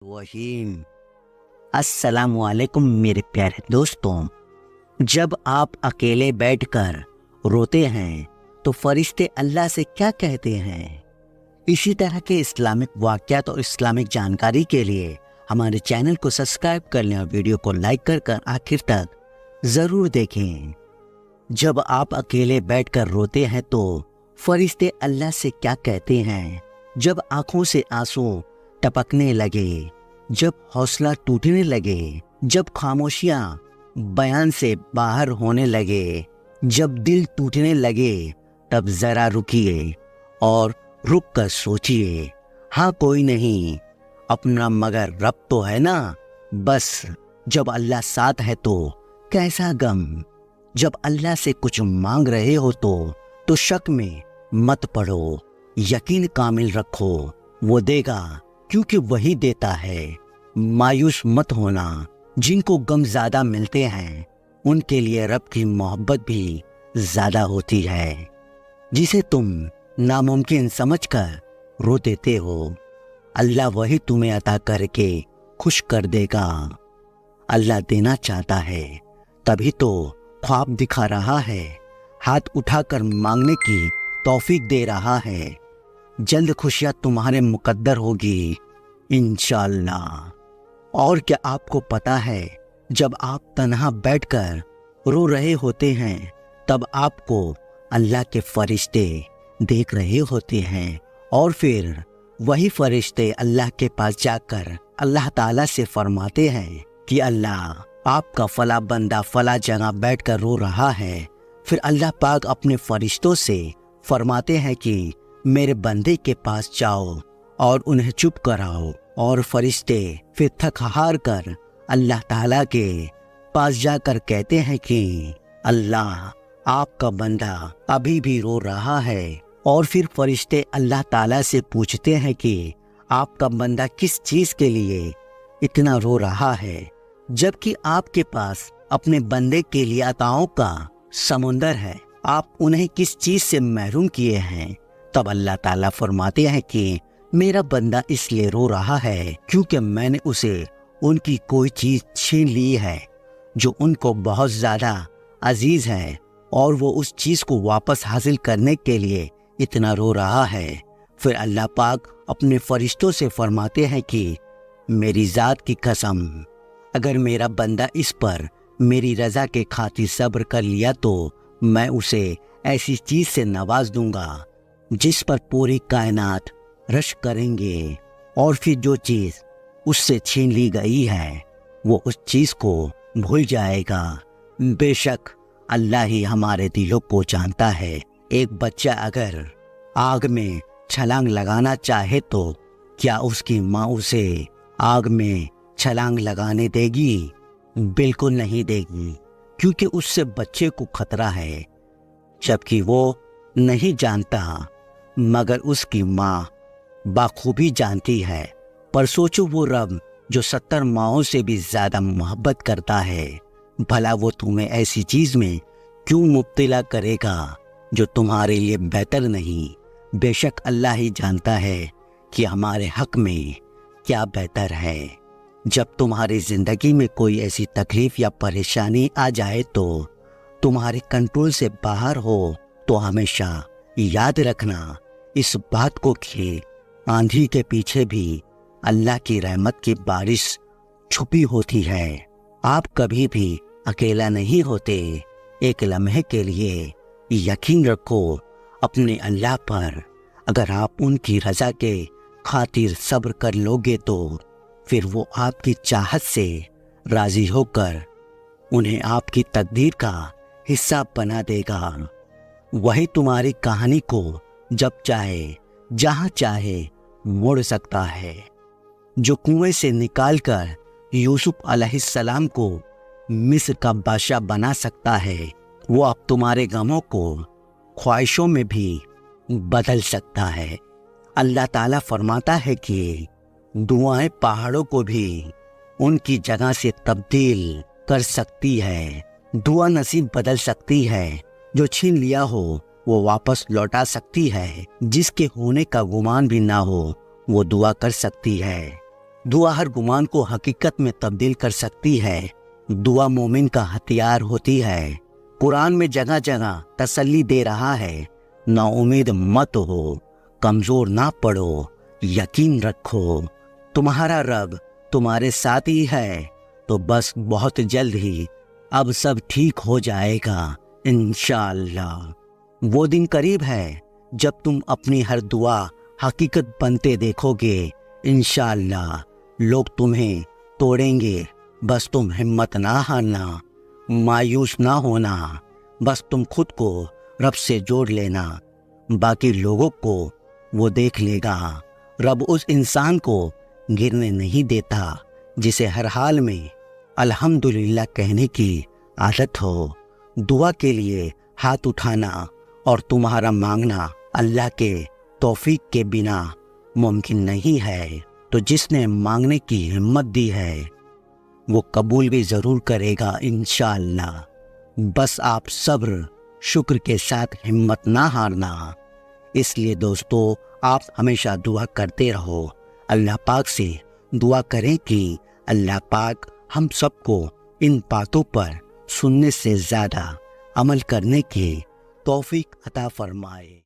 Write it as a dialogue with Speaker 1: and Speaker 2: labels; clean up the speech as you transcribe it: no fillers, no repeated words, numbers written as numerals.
Speaker 1: वहीम अस्सलाम वालेकुम मेरे प्यारे दोस्तों। जब आप अकेले बैठकर रोते हैं तो फरिश्ते अल्लाह से क्या कहते हैं? इसी तरह के इस्लामिक वाक़यात और इस्लामिक जानकारी के लिए हमारे चैनल को सब्सक्राइब कर लें और वीडियो को लाइक कर आखिर तक ज़रूर देखें। जब आप अकेले बैठकर रोते हैं तो फरिश्ते अल्लाह से क्या कहते हैं? जब आंखों से आंसू टपकने लगे, जब हौसला टूटने लगे, जब खामोशियां बयान से बाहर होने लगे, जब दिल टूटने लगे, तब जरा रुकिए और रुक कर सोचिए। हाँ, कोई नहीं अपना मगर रब तो है ना। बस जब अल्लाह साथ है तो कैसा गम। जब अल्लाह से कुछ मांग रहे हो तो शक में मत पड़ो, यकीन कामिल रखो, वो देगा क्योंकि वही देता है। मायूस मत होना, जिनको गम ज्यादा मिलते हैं उनके लिए रब की मोहब्बत भी ज्यादा होती है। जिसे तुम नामुमकिन समझकर रो देते हो, अल्लाह वही तुम्हें अता करके खुश कर देगा। अल्लाह देना चाहता है तभी तो ख्वाब दिखा रहा है, हाथ उठाकर मांगने की तौफीक दे रहा है। जल्द खुशियाँ तुम्हारे मुकद्दर होगी इंशाअल्लाह। और क्या आपको पता है, जब आप तन्हा बैठकर रो रहे होते हैं तब आपको अल्लाह के फरिश्ते देख रहे होते हैं और फिर वही फरिश्ते अल्लाह के पास जाकर अल्लाह ताला से फरमाते हैं कि अल्लाह, आपका फला बंदा फला जगह बैठकर रो रहा है। फिर अल्लाह पाक अपने फरिश्तों से फरमाते हैं कि मेरे बंदे के पास जाओ और उन्हें चुप कराओ। और फरिश्ते फिर थक हार कर अल्लाह ताला के पास जाकर कहते हैं कि अल्लाह, आपका बंदा अभी भी रो रहा है। और फिर फरिश्ते अल्लाह ताला से पूछते हैं कि आपका बंदा किस चीज़ के लिए इतना रो रहा है, जबकि आपके पास अपने बंदे के लिए अताओं का समुंदर है, आप उन्हें किस चीज़ से महरूम किए हैं? तब अल्लाह ताला फरमाते हैं कि मेरा बंदा इसलिए रो रहा है क्योंकि मैंने उसे उनकी कोई चीज़ छीन ली है जो उनको बहुत ज़्यादा अजीज़ है, और वो उस चीज़ को वापस हासिल करने के लिए इतना रो रहा है। फिर अल्लाह पाक अपने फरिश्तों से फरमाते हैं कि मेरी ज़ात की कसम, अगर मेरा बंदा इस पर मेरी रज़ा के खातिर सब्र कर लिया तो मैं उसे ऐसी चीज़ से नवाज दूंगा जिस पर पूरी कायनात रश करेंगे, और फिर जो चीज़ उससे छीन ली गई है वो उस चीज़ को भूल जाएगा। बेशक अल्लाह ही हमारे दिलों को जानता है। एक बच्चा अगर आग में छलांग लगाना चाहे तो क्या उसकी माँ उसे आग में छलांग लगाने देगी? बिल्कुल नहीं देगी, क्योंकि उससे बच्चे को खतरा है, जबकि वो नहीं जानता, मगर उसकी माँ बाखूबी जानती है। पर सोचो, वो रब जो 70 माओं से भी ज़्यादा मोहब्बत करता है, भला वो तुम्हें ऐसी चीज़ में क्यों मुब्तला करेगा जो तुम्हारे लिए बेहतर नहीं? बेशक अल्लाह ही जानता है कि हमारे हक में क्या बेहतर है। जब तुम्हारी ज़िंदगी में कोई ऐसी तकलीफ़ या परेशानी आ जाए तो तुम्हारे कंट्रोल से बाहर हो, तो हमेशा याद रखना इस बात को कि आंधी के पीछे भी अल्लाह की रहमत की बारिश छुपी होती है। आप कभी भी अकेला नहीं होते। एक लम्हे के लिए यकीन रखो अपने अल्लाह पर। अगर आप उनकी रज़ा के खातिर सब्र कर लोगे तो फिर वो आपकी चाहत से राज़ी होकर उन्हें आपकी तकदीर का हिस्सा बना देगा। वही तुम्हारी कहानी को जब चाहे जहाँ चाहे मोड़ सकता है। जो कुएं से निकालकर यूसुफ अलैहिस्सलाम को मिस्र का बादशाह बना सकता है, वो अब तुम्हारे गमों को ख्वाहिशों में भी बदल सकता है। अल्लाह ताला फरमाता है कि दुआएं पहाड़ों को भी उनकी जगह से तब्दील कर सकती है। दुआ नसीब बदल सकती है, जो छीन लिया हो वो वापस लौटा सकती है, जिसके होने का गुमान भी ना हो वो दुआ कर सकती है। دعا ہر گمان کو حقیقت میں تبدیل کر سکتی ہے۔ دعا مومن کا ہتھیار ہوتی ہے۔ قرآن میں جگہ جگہ تسلی دے رہا ہے، نا امید مت ہو، کمزور نہ پڑو، یقین رکھو، تمہارا رب تمہارے ساتھ ہی ہے، تو بس بہت جلد ہی اب سب ٹھیک ہو جائے گا انشاءاللہ۔ وہ دن قریب ہے جب تم اپنی ہر دعا حقیقت بنتے دیکھو گے انشاءاللہ۔ لوگ تمہیں توڑیں گے، بس تم ہمت نہ ہارنا، مایوس نہ ہونا، بس تم خود کو رب سے جوڑ لینا، باقی لوگوں کو وہ دیکھ لے گا۔ رب اس انسان کو گرنے نہیں دیتا جسے ہر حال میں الحمدللہ کہنے کی عادت ہو۔ دعا کے لیے ہاتھ اٹھانا اور تمہارا مانگنا اللہ کے توفیق کے بنا ممکن نہیں ہے، تو جس نے مانگنے کی ہمت دی ہے وہ قبول بھی ضرور کرے گا انشاءاللہ۔ بس آپ صبر شکر کے ساتھ ہمت نہ ہارنا۔ اس لیے دوستو، آپ ہمیشہ دعا کرتے رہو، اللہ پاک سے دعا کریں کہ اللہ پاک ہم سب کو ان باتوں پر سننے سے زیادہ عمل کرنے کی توفیق عطا فرمائے۔